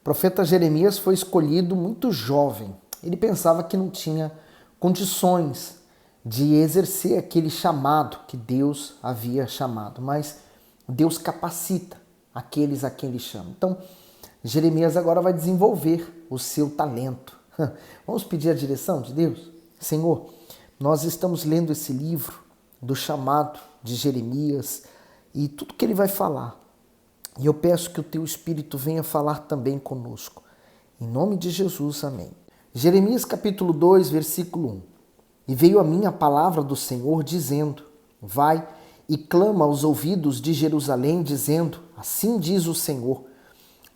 profeta Jeremias foi escolhido muito jovem. Ele pensava que não tinha condições de exercer aquele chamado que Deus havia chamado, mas Deus capacita aqueles a quem Ele chama. Então, Jeremias agora vai desenvolver o seu talento. Vamos pedir a direção de Deus? Senhor, nós estamos lendo esse livro do chamado de Jeremias e tudo que ele vai falar. E eu peço que o Teu Espírito venha falar também conosco. Em nome de Jesus, amém. Jeremias capítulo 2, versículo 1. E veio a mim a palavra do Senhor dizendo, vai e clama aos ouvidos de Jerusalém, dizendo, assim diz o Senhor,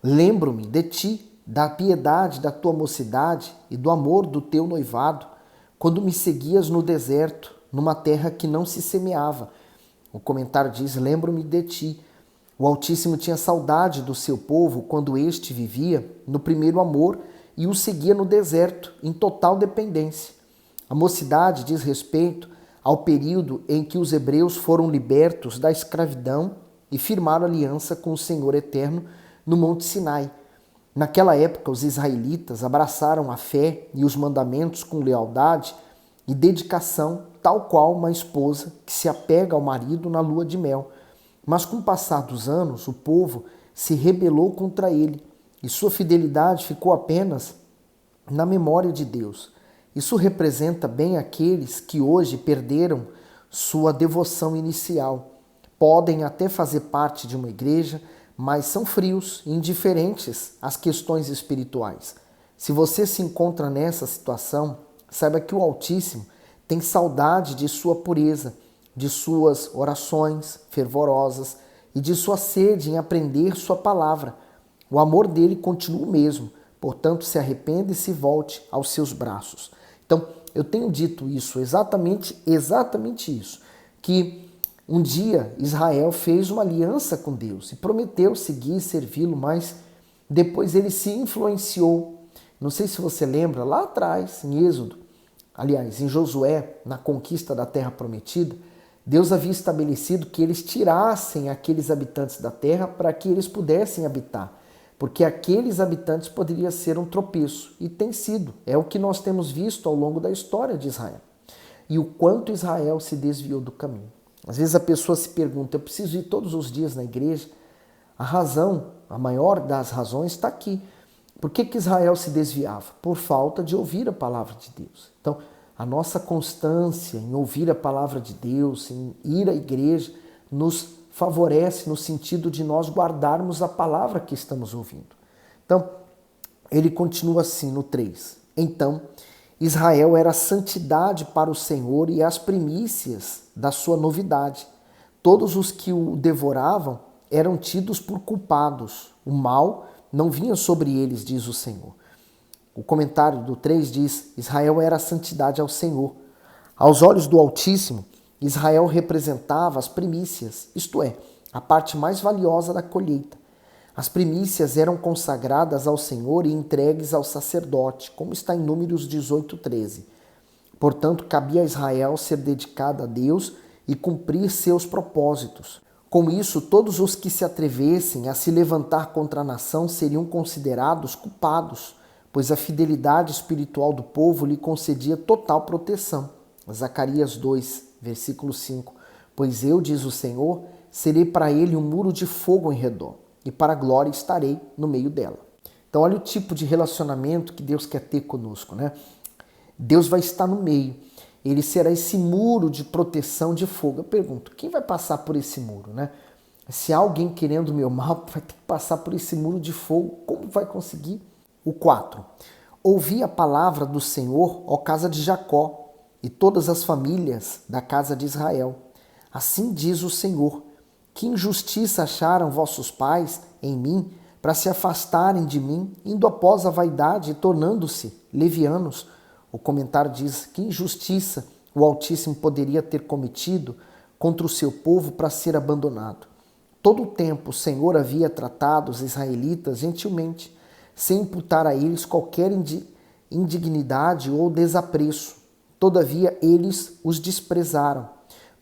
lembro-me de ti, da piedade da tua mocidade e do amor do teu noivado, quando me seguias no deserto, numa terra que não se semeava. O comentário diz, lembro-me de ti. O Altíssimo tinha saudade do seu povo quando este vivia no primeiro amor e o seguia no deserto, em total dependência. A mocidade diz respeito ao período em que os hebreus foram libertos da escravidão e firmaram aliança com o Senhor Eterno no Monte Sinai. Naquela época, os israelitas abraçaram a fé e os mandamentos com lealdade e dedicação, tal qual uma esposa que se apega ao marido na lua de mel. Mas com o passar dos anos, o povo se rebelou contra ele e sua fidelidade ficou apenas na memória de Deus. Isso representa bem aqueles que hoje perderam sua devoção inicial. Podem até fazer parte de uma igreja, mas são frios e indiferentes às questões espirituais. Se você se encontra nessa situação, saiba que o Altíssimo tem saudade de sua pureza, de suas orações fervorosas e de sua sede em aprender sua palavra. O amor dele continua o mesmo, portanto se arrependa e se volte aos seus braços. Então, eu tenho dito isso, exatamente isso, que um dia Israel fez uma aliança com Deus e prometeu seguir e servi-lo, mas depois ele se influenciou. Não sei se você lembra, lá atrás, em Êxodo, aliás, em Josué, na conquista da terra prometida, Deus havia estabelecido que eles tirassem aqueles habitantes da terra para que eles pudessem habitar, porque aqueles habitantes poderiam ser um tropeço, e tem sido, é o que nós temos visto ao longo da história de Israel, e o quanto Israel se desviou do caminho. Às vezes a pessoa se pergunta, eu preciso ir todos os dias na igreja? A razão, a maior das razões está aqui. Por que Israel se desviava? Por falta de ouvir a palavra de Deus. Então, a nossa constância em ouvir a palavra de Deus, em ir à igreja, nos favorece no sentido de nós guardarmos a palavra que estamos ouvindo. Então, ele continua assim no 3. Então, Israel era santidade para o Senhor e as primícias da sua novidade. Todos os que o devoravam eram tidos por culpados. O mal não vinha sobre eles, diz o Senhor. O comentário do 3 diz, Israel era santidade ao Senhor. Aos olhos do Altíssimo, Israel representava as primícias, isto é, a parte mais valiosa da colheita. As primícias eram consagradas ao Senhor e entregues ao sacerdote, como está em Números 18:13. Portanto, cabia a Israel ser dedicada a Deus e cumprir seus propósitos. Com isso, todos os que se atrevessem a se levantar contra a nação seriam considerados culpados, pois a fidelidade espiritual do povo lhe concedia total proteção. Zacarias 2, versículo 5. Pois eu, diz o Senhor, serei para ele um muro de fogo em redor, e para a glória estarei no meio dela. Então olha o tipo de relacionamento que Deus quer ter conosco, né? Deus vai estar no meio. Ele será esse muro de proteção de fogo. Eu pergunto, quem vai passar por esse muro, né? Se há alguém querendo o meu mal, vai ter que passar por esse muro de fogo. Como vai conseguir? O 4. Ouvi a palavra do Senhor, ó casa de Jacó, e todas as famílias da casa de Israel. Assim diz o Senhor, que injustiça acharam vossos pais em mim, para se afastarem de mim, indo após a vaidade e tornando-se levianos. O comentário diz, que injustiça o Altíssimo poderia ter cometido contra o seu povo para ser abandonado. Todo o tempo o Senhor havia tratado os israelitas gentilmente, sem imputar a eles qualquer indignidade ou desapreço. Todavia eles os desprezaram,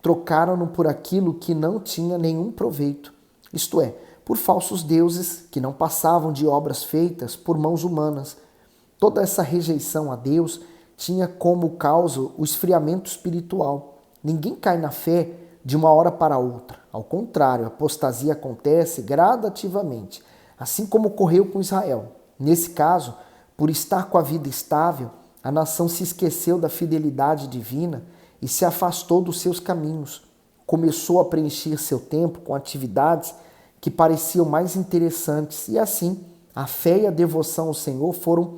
trocaram-no por aquilo que não tinha nenhum proveito, isto é, por falsos deuses que não passavam de obras feitas por mãos humanas. Toda essa rejeição a Deus tinha como causa o esfriamento espiritual. Ninguém cai na fé de uma hora para outra. Ao contrário, a apostasia acontece gradativamente, assim como ocorreu com Israel. Nesse caso, por estar com a vida estável, a nação se esqueceu da fidelidade divina e se afastou dos seus caminhos. Começou a preencher seu tempo com atividades que pareciam mais interessantes e assim a fé e a devoção ao Senhor foram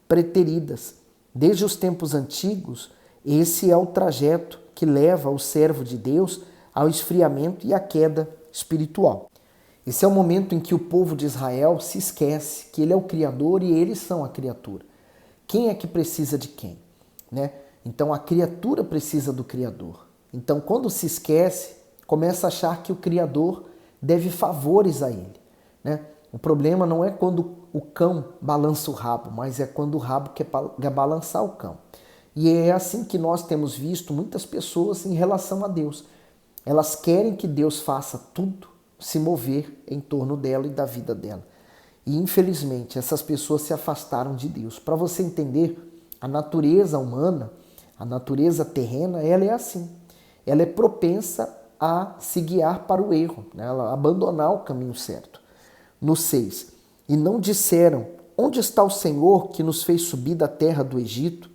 preteridas. Desde os tempos antigos, esse é o trajeto que leva o servo de Deus ao esfriamento e à queda espiritual. Esse é o momento em que o povo de Israel se esquece que ele é o Criador e eles são a criatura. Quem é que precisa de quem? Né? Então a criatura precisa do Criador. Então quando se esquece, começa a achar que o Criador deve favores a ele. Né? O problema não é quando o cão balança o rabo, mas é quando o rabo quer balançar o cão. E é assim que nós temos visto muitas pessoas em relação a Deus. Elas querem que Deus faça tudo se mover em torno dela e da vida dela. E infelizmente essas pessoas se afastaram de Deus. Para você entender, a natureza humana, a natureza terrena, ela é assim. Ela é propensa a se guiar para o erro, né? Ela abandonar o caminho certo. No 6. E não disseram, onde está o Senhor que nos fez subir da terra do Egito,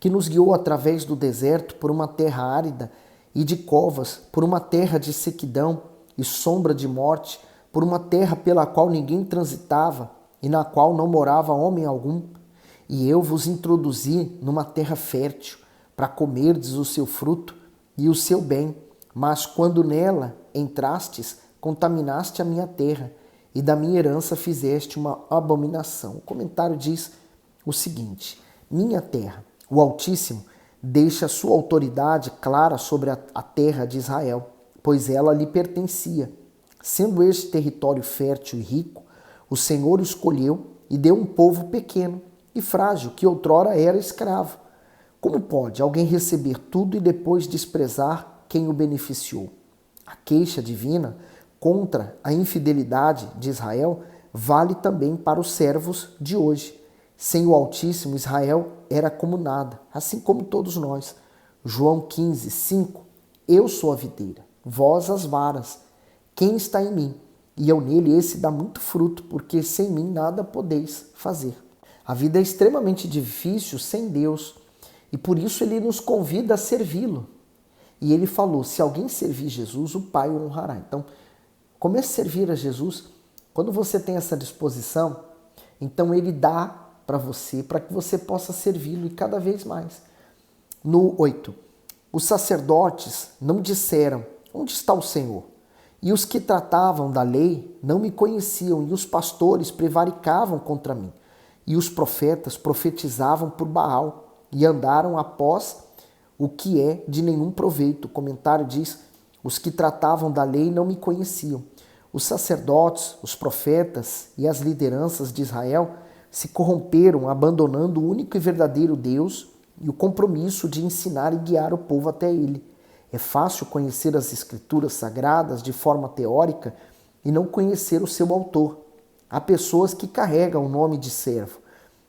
que nos guiou através do deserto por uma terra árida e de covas, por uma terra de sequidão e sombra de morte, por uma terra pela qual ninguém transitava e na qual não morava homem algum. E eu vos introduzi numa terra fértil, para comerdes o seu fruto e o seu bem. Mas quando nela entrastes, contaminaste a minha terra, e da minha herança fizeste uma abominação. O comentário diz o seguinte: minha terra, o Altíssimo, deixa sua autoridade clara sobre a terra de Israel, pois ela lhe pertencia. Sendo este território fértil e rico, o Senhor o escolheu e deu um povo pequeno e frágil, que outrora era escravo. Como pode alguém receber tudo e depois desprezar quem o beneficiou? A queixa divina contra a infidelidade de Israel vale também para os servos de hoje. Sem o Altíssimo, Israel era como nada, assim como todos nós. João 15, 5. Eu sou a videira, vós as varas. Quem está em mim e eu nele, esse dá muito fruto, porque sem mim nada podeis fazer. A vida é extremamente difícil sem Deus e por isso ele nos convida a servi-lo. E ele falou, se alguém servir Jesus, o Pai o honrará. Então, comece a servir a Jesus. Quando você tem essa disposição, então ele dá para você, para que você possa servi-lo e cada vez mais. No 8. Os sacerdotes não disseram, onde está o Senhor? E os que tratavam da lei não me conheciam, e os pastores prevaricavam contra mim. E os profetas profetizavam por Baal, e andaram após o que é de nenhum proveito. O comentário diz, os que tratavam da lei não me conheciam. Os sacerdotes, os profetas e as lideranças de Israel se corromperam, abandonando o único e verdadeiro Deus e o compromisso de ensinar e guiar o povo até ele. É fácil conhecer as escrituras sagradas de forma teórica e não conhecer o seu autor. Há pessoas que carregam o nome de servo,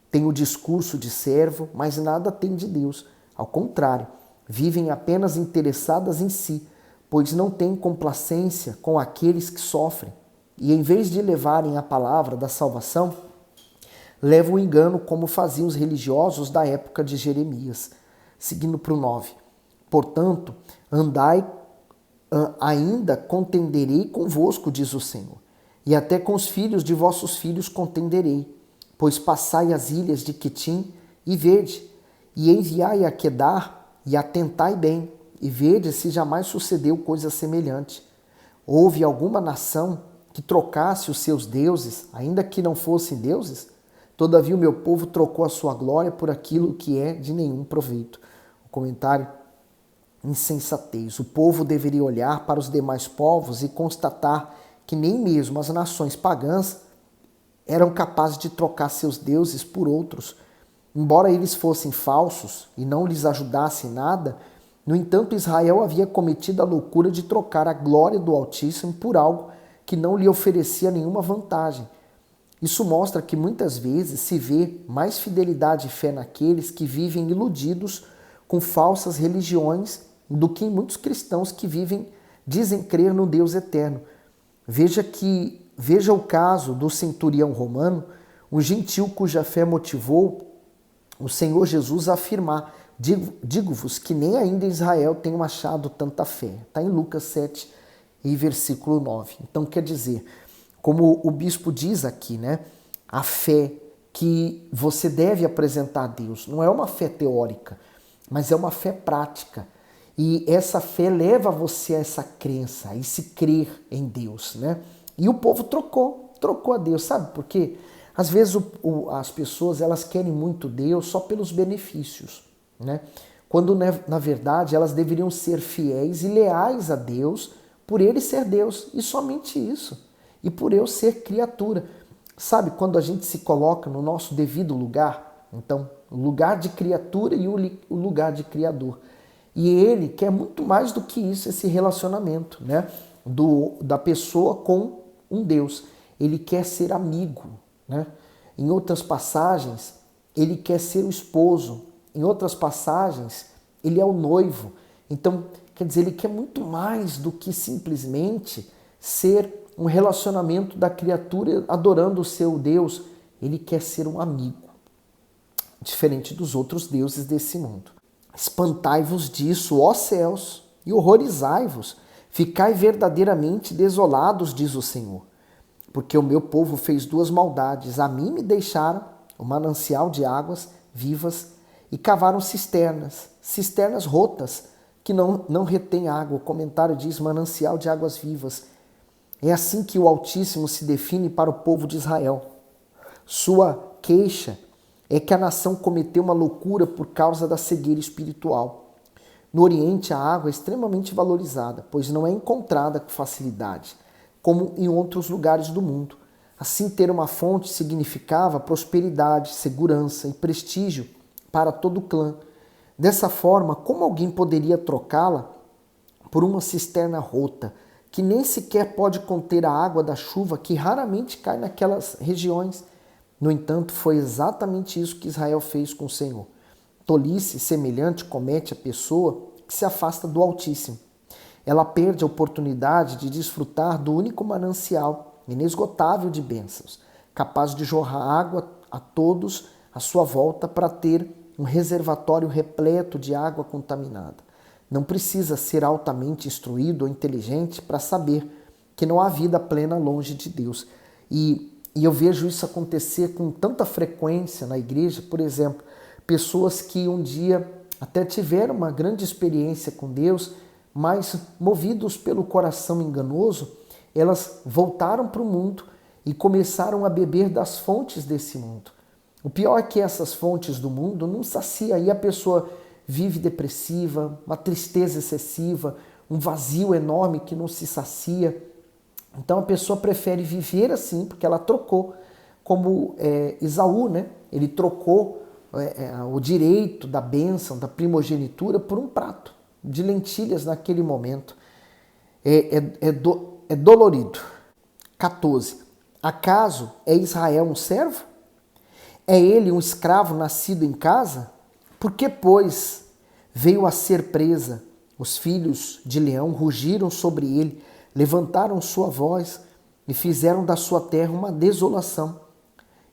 têm o discurso de servo, mas nada têm de Deus. Ao contrário, vivem apenas interessadas em si, pois não têm complacência com aqueles que sofrem. E em vez de levarem a palavra da salvação, levam o engano como faziam os religiosos da época de Jeremias. Seguindo para o 9. Portanto, andai, ainda contenderei convosco, diz o Senhor, e até com os filhos de vossos filhos contenderei, pois passai as ilhas de Quitim e vede, e enviai a Quedar e atentai bem, e vede se jamais sucedeu coisa semelhante. Houve alguma nação que trocasse os seus deuses, ainda que não fossem deuses? Todavia o meu povo trocou a sua glória por aquilo que é de nenhum proveito. O comentário: insensatez. O povo deveria olhar para os demais povos e constatar que nem mesmo as nações pagãs eram capazes de trocar seus deuses por outros. Embora eles fossem falsos e não lhes ajudassem nada, no entanto Israel havia cometido a loucura de trocar a glória do Altíssimo por algo que não lhe oferecia nenhuma vantagem. Isso mostra que muitas vezes se vê mais fidelidade e fé naqueles que vivem iludidos com falsas religiões do que em muitos cristãos que dizem crer no Deus eterno. Veja o caso do centurião romano, um gentil cuja fé motivou o Senhor Jesus a afirmar: digo-vos que nem ainda em Israel tenho achado tanta fé. Está em Lucas 7 e versículo 9. Então quer dizer, como o bispo diz aqui, né, a fé que você deve apresentar a Deus não é uma fé teórica, mas é uma fé prática. E essa fé leva você a essa crença, a esse crer em Deus, né? E o povo trocou a Deus, sabe por quê? Às vezes as pessoas elas querem muito Deus só pelos benefícios, né? Quando na verdade elas deveriam ser fiéis e leais a Deus por Ele ser Deus, e somente isso. E por eu ser criatura. Sabe, quando a gente se coloca no nosso devido lugar, então, o lugar de criatura e o lugar de criador. E Ele quer muito mais do que isso, esse relacionamento, né? Da pessoa com um Deus. Ele quer ser amigo, né? Em outras passagens, Ele quer ser o esposo. Em outras passagens, Ele é o noivo. Então, quer dizer, Ele quer muito mais do que simplesmente ser um relacionamento da criatura adorando o seu Deus. Ele quer ser um amigo, diferente dos outros deuses desse mundo. Espantai-vos disso, ó céus, e horrorizai-vos. Ficai verdadeiramente desolados, diz o Senhor. Porque o meu povo fez duas maldades. A mim me deixaram o manancial de águas vivas e cavaram cisternas rotas que não retêm água. O comentário diz manancial de águas vivas. É assim que o Altíssimo se define para o povo de Israel. Sua queixa é que a nação cometeu uma loucura por causa da cegueira espiritual. No Oriente, a água é extremamente valorizada, pois não é encontrada com facilidade, como em outros lugares do mundo. Assim, ter uma fonte significava prosperidade, segurança e prestígio para todo o clã. Dessa forma, como alguém poderia trocá-la por uma cisterna rota, que nem sequer pode conter a água da chuva que raramente cai naquelas regiões? No entanto, foi exatamente isso que Israel fez com o Senhor. Tolice semelhante comete a pessoa que se afasta do Altíssimo. Ela perde a oportunidade de desfrutar do único manancial inesgotável de bênçãos, capaz de jorrar água a todos à sua volta para ter um reservatório repleto de água contaminada. Não precisa ser altamente instruído ou inteligente para saber que não há vida plena longe de Deus. E eu vejo isso acontecer com tanta frequência na igreja. Por exemplo, pessoas que um dia até tiveram uma grande experiência com Deus, mas movidos pelo coração enganoso, elas voltaram para o mundo e começaram a beber das fontes desse mundo. O pior é que essas fontes do mundo não saciam, e a pessoa vive depressiva, uma tristeza excessiva, um vazio enorme que não se sacia. Então a pessoa prefere viver assim, porque ela trocou, como Esaú, né? Ele trocou o direito da bênção, da primogenitura, por um prato de lentilhas naquele momento. É dolorido. 14. Acaso é Israel um servo? É ele um escravo nascido em casa? Porque, pois, veio a ser presa, os filhos de Leão rugiram sobre ele, levantaram sua voz e fizeram da sua terra uma desolação.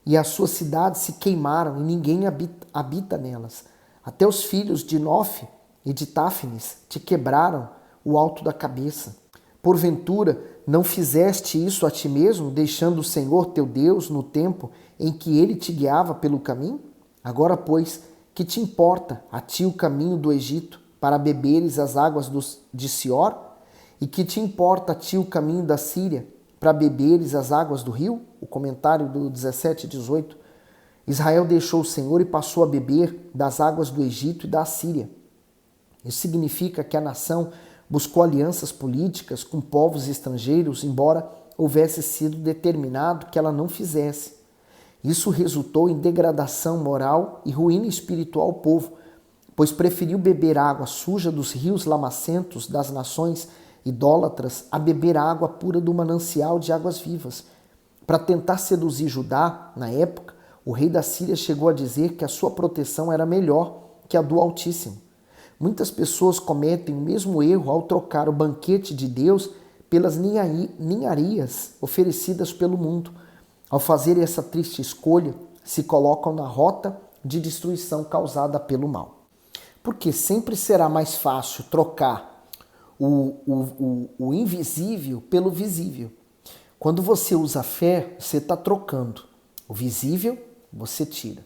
E as suas cidades se queimaram e ninguém habita nelas. Até os filhos de Nofe e de Táfnis te quebraram o alto da cabeça. Porventura, não fizeste isso a ti mesmo, deixando o Senhor teu Deus no tempo em que ele te guiava pelo caminho? Agora, pois, que te importa a ti o caminho do Egito, para beberes as águas de Sior? E que te importa a ti o caminho da Síria, para beberes as águas do rio? O comentário do 17 e 18. Israel deixou o Senhor e passou a beber das águas do Egito e da Síria. Isso significa que a nação buscou alianças políticas com povos estrangeiros, embora houvesse sido determinado que ela não fizesse. Isso resultou em degradação moral e ruína espiritual ao povo, pois preferiu beber água suja dos rios lamacentos das nações idólatras a beber a água pura do manancial de águas vivas. Para tentar seduzir Judá, na época, o rei da Síria chegou a dizer que a sua proteção era melhor que a do Altíssimo. Muitas pessoas cometem o mesmo erro ao trocar o banquete de Deus pelas ninharias oferecidas pelo mundo. Ao fazer essa triste escolha, se colocam na rota de destruição causada pelo mal. Porque sempre será mais fácil trocar o invisível pelo visível. Quando você usa a fé, você está trocando. O visível, você tira.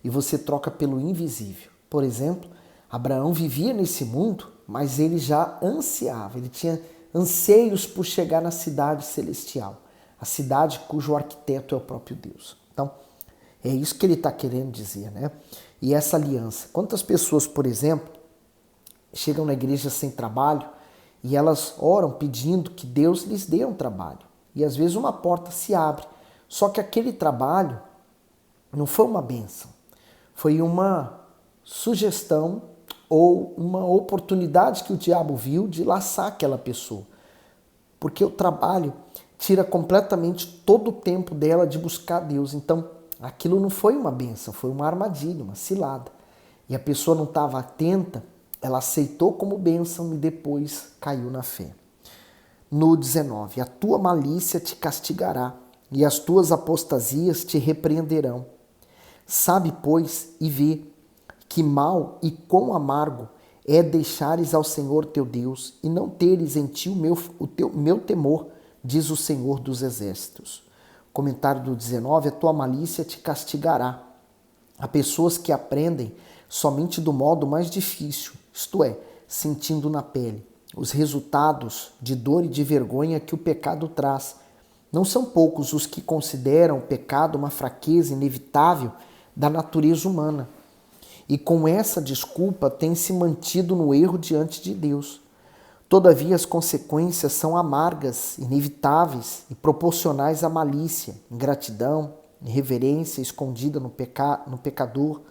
E você troca pelo invisível. Por exemplo, Abraão vivia nesse mundo, mas ele já ansiava, ele tinha anseios por chegar na cidade celestial. A cidade cujo arquiteto é o próprio Deus. Então, é isso que ele está querendo dizer, né? E essa aliança. Quantas pessoas, por exemplo, chegam na igreja sem trabalho e elas oram pedindo que Deus lhes dê um trabalho. E às vezes uma porta se abre. Só que aquele trabalho não foi uma bênção. Foi uma sugestão ou uma oportunidade que o diabo viu de laçar aquela pessoa. Porque o trabalho tira completamente todo o tempo dela de buscar Deus. Então, aquilo não foi uma bênção, foi uma armadilha, uma cilada. E a pessoa não estava atenta, ela aceitou como bênção e depois caiu na fé. No 19, a tua malícia te castigará e as tuas apostasias te repreenderão. Sabe, pois, e vê que mal e quão amargo é deixares ao Senhor teu Deus e não teres em ti o meu temor, diz o Senhor dos Exércitos. Comentário do 19, a tua malícia te castigará. Há pessoas que aprendem somente do modo mais difícil, isto é, sentindo na pele os resultados de dor e de vergonha que o pecado traz. Não são poucos os que consideram o pecado uma fraqueza inevitável da natureza humana. E com essa desculpa têm se mantido no erro diante de Deus. Todavia as consequências são amargas, inevitáveis e proporcionais à malícia, ingratidão, irreverência escondida no pecador.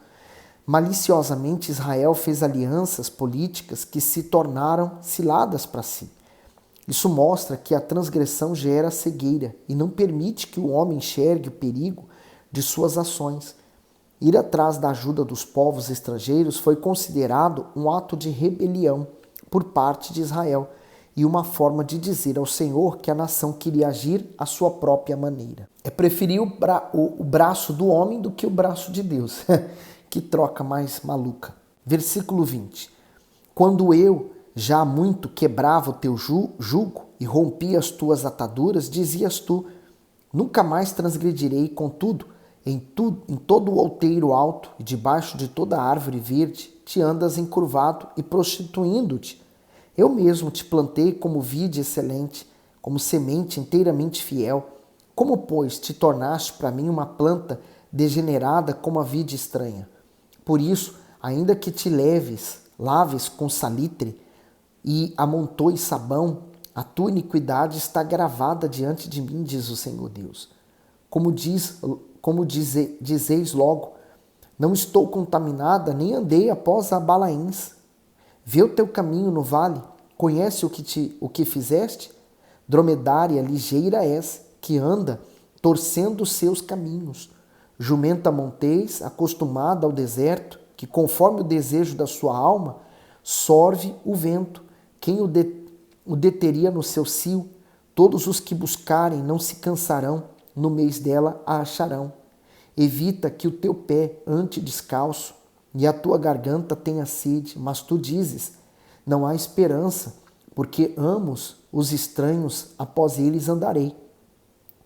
Maliciosamente Israel fez alianças políticas que se tornaram ciladas para si. Isso mostra que a transgressão gera cegueira e não permite que o homem enxergue o perigo de suas ações. Ir atrás da ajuda dos povos estrangeiros foi considerado um ato de rebelião por parte de Israel e uma forma de dizer ao Senhor que a nação queria agir à sua própria maneira. É preferir o braço do homem do que o braço de Deus. Que troca mais maluca. Versículo 20. Quando eu já há muito quebrava o teu jugo e rompia as tuas ataduras, dizias tu, nunca mais transgredirei, contudo, em todo o outeiro alto e debaixo de toda árvore verde, te andas encurvado e prostituindo-te. Eu mesmo te plantei como vide excelente, como semente inteiramente fiel. Como, pois, te tornaste para mim uma planta degenerada como a vide estranha? Por isso, ainda que te laves com salitre e amontoes sabão, a tua iniquidade está gravada diante de mim, diz o Senhor Deus. Como dizeis logo, não estou contaminada, nem andei após a Balaíns. Vê o teu caminho no vale, conhece o que fizeste? Dromedária ligeira és, que anda torcendo os seus caminhos. Jumenta montês, acostumada ao deserto, que conforme o desejo da sua alma, sorve o vento. Quem o deteria no seu cio? Todos os que buscarem não se cansarão, no mês dela a acharão. Evita que o teu pé ande descalço e a tua garganta tenha sede, mas tu dizes, não há esperança, porque amos os estranhos, após eles andarei.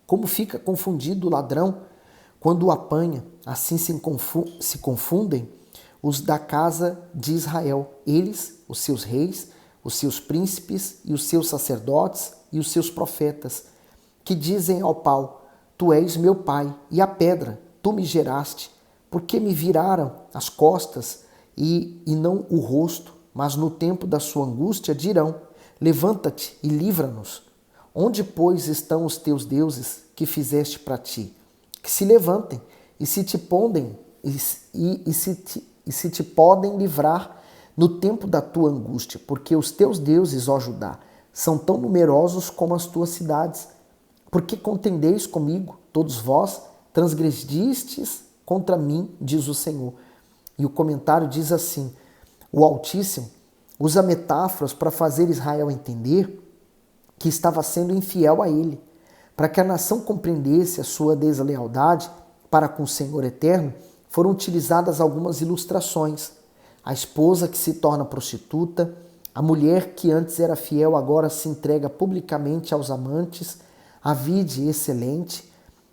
Como fica confundido o ladrão quando o apanha, assim se confundem os da casa de Israel, eles, os seus reis, os seus príncipes e os seus sacerdotes e os seus profetas, que dizem ao pau, tu és meu pai, e à pedra, tu me geraste, porque me viraram as costas e não o rosto, mas no tempo da sua angústia dirão, levanta-te e livra-nos. Onde, pois, estão os teus deuses que fizeste para ti? Que se levantem e se te podem livrar no tempo da tua angústia, porque os teus deuses, ó Judá, são tão numerosos como as tuas cidades. Por que contendeis comigo, todos vós, transgredistes contra mim, diz o Senhor. E o comentário diz assim: o Altíssimo usa metáforas para fazer Israel entender que estava sendo infiel a ele. Para que a nação compreendesse a sua deslealdade para com o Senhor eterno, foram utilizadas algumas ilustrações. A esposa que se torna prostituta, a mulher que antes era fiel agora se entrega publicamente aos amantes, a vide excelente,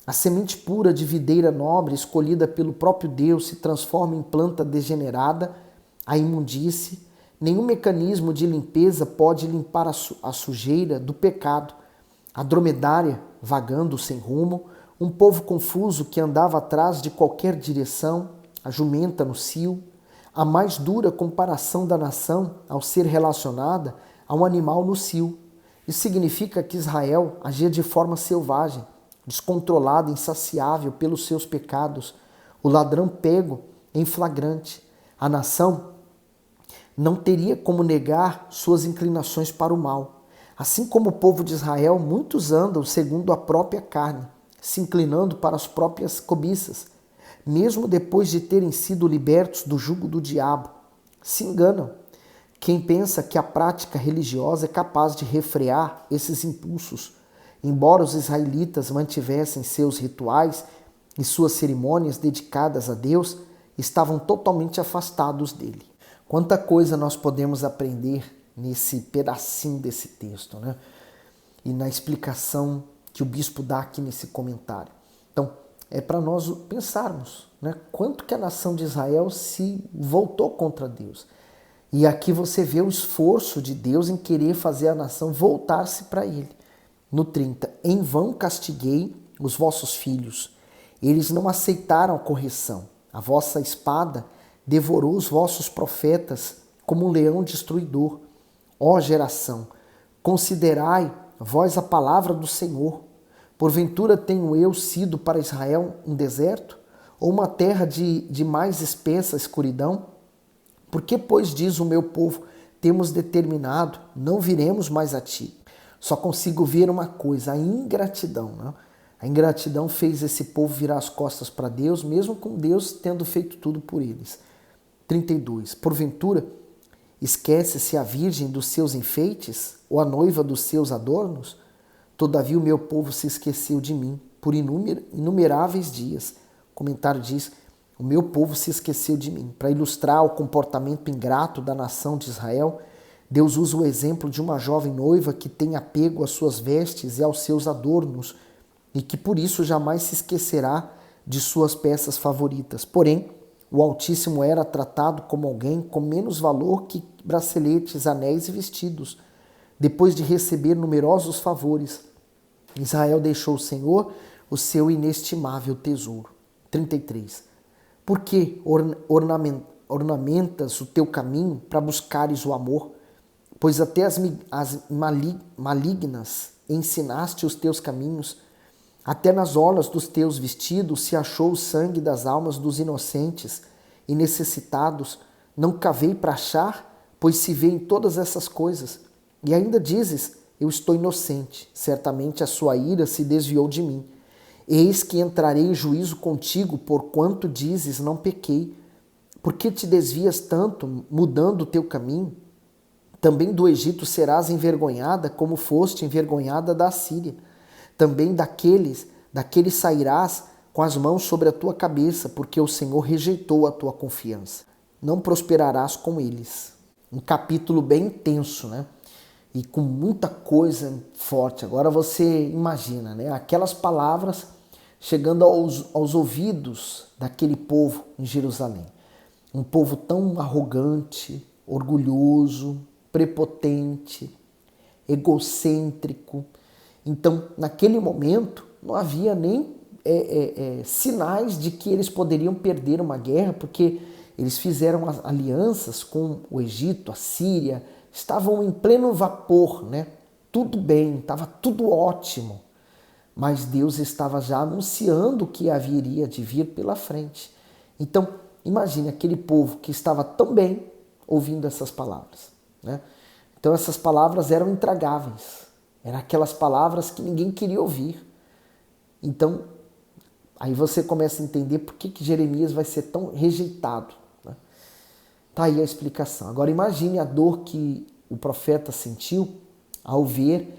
a semente pura de videira nobre escolhida pelo próprio Deus se transforma em planta degenerada, a imundície. Nenhum mecanismo de limpeza pode limpar a sujeira do pecado. A dromedária vagando sem rumo, um povo confuso que andava atrás de qualquer direção, a jumenta no cio, a mais dura comparação da nação ao ser relacionada a um animal no cio. Isso significa que Israel agia de forma selvagem, descontrolada, insaciável pelos seus pecados, o ladrão pego em flagrante. A nação não teria como negar suas inclinações para o mal. Assim como o povo de Israel, muitos andam segundo a própria carne, se inclinando para as próprias cobiças, mesmo depois de terem sido libertos do jugo do diabo. Se enganam. Quem pensa que a prática religiosa é capaz de refrear esses impulsos, embora os israelitas mantivessem seus rituais e suas cerimônias dedicadas a Deus, estavam totalmente afastados dele. Quanta coisa nós podemos aprender nesse pedacinho desse texto, né? E na explicação que o bispo dá aqui nesse comentário. Então, é para nós pensarmos, né? Quanto que a nação de Israel se voltou contra Deus. E aqui você vê o esforço de Deus em querer fazer a nação voltar-se para ele. No 30, em vão castiguei os vossos filhos, eles não aceitaram a correção. A vossa espada devorou os vossos profetas como um leão destruidor. Ó geração, considerai vós a palavra do Senhor. Porventura tenho eu sido para Israel um deserto, ou uma terra de mais espessa escuridão? Porque, pois, diz o meu povo, temos determinado, não viremos mais a ti. Só consigo ver uma coisa, a ingratidão, né? A ingratidão fez esse povo virar as costas para Deus, mesmo com Deus tendo feito tudo por eles. 32. Porventura, esquece-se a virgem dos seus enfeites, ou a noiva dos seus adornos? Todavia o meu povo se esqueceu de mim por inumeráveis dias. O comentário diz, o meu povo se esqueceu de mim. Para ilustrar o comportamento ingrato da nação de Israel, Deus usa o exemplo de uma jovem noiva que tem apego às suas vestes e aos seus adornos e que por isso jamais se esquecerá de suas peças favoritas. Porém, o Altíssimo era tratado como alguém com menos valor que braceletes, anéis e vestidos. Depois de receber numerosos favores, Israel deixou o Senhor, o seu inestimável tesouro. 33. Por que ornamentas o teu caminho para buscares o amor? Pois até as malignas ensinaste os teus caminhos, até nas orlas dos teus vestidos se achou o sangue das almas dos inocentes e necessitados. Não cavei para achar, pois se vê em todas essas coisas. E ainda dizes, eu estou inocente, certamente a sua ira se desviou de mim. Eis que entrarei em juízo contigo, porquanto dizes, não pequei. Por que te desvias tanto, mudando o teu caminho? Também do Egito serás envergonhada, como foste envergonhada da Assíria. Também daqueles sairás com as mãos sobre a tua cabeça, porque o Senhor rejeitou a tua confiança. Não prosperarás com eles. Um capítulo bem intenso, né? E com muita coisa forte. Agora você imagina, né? Aquelas palavras chegando aos ouvidos daquele povo em Jerusalém. Um povo tão arrogante, orgulhoso, prepotente, egocêntrico. Então, naquele momento, não havia nem sinais de que eles poderiam perder uma guerra, porque eles fizeram alianças com o Egito, a Síria, estavam em pleno vapor, né? Tudo bem, estava tudo ótimo, mas Deus estava já anunciando o que haveria de vir pela frente. Então, imagine aquele povo que estava tão bem ouvindo essas palavras, né? Então, Então essas palavras eram intragáveis. Eram aquelas palavras que ninguém queria ouvir. Então, aí você começa a entender por que Jeremias vai ser tão rejeitado. Né? Tá aí a explicação. Agora imagine a dor que o profeta sentiu ao ver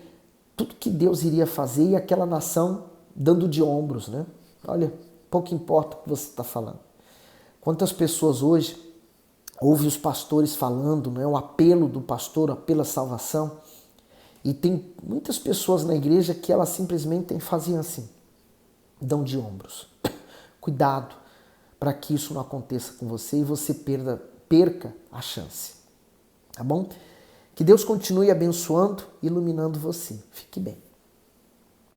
tudo que Deus iria fazer e aquela nação dando de ombros. Né? Olha, pouco importa o que você está falando. Quantas pessoas hoje ouvem os pastores falando, né, o apelo do pastor, o apelo à salvação, e tem muitas pessoas na igreja que elas simplesmente fazem assim, dão de ombros. Cuidado para que isso não aconteça com você e você perca a chance. Tá bom? Que Deus continue abençoando e iluminando você. Fique bem.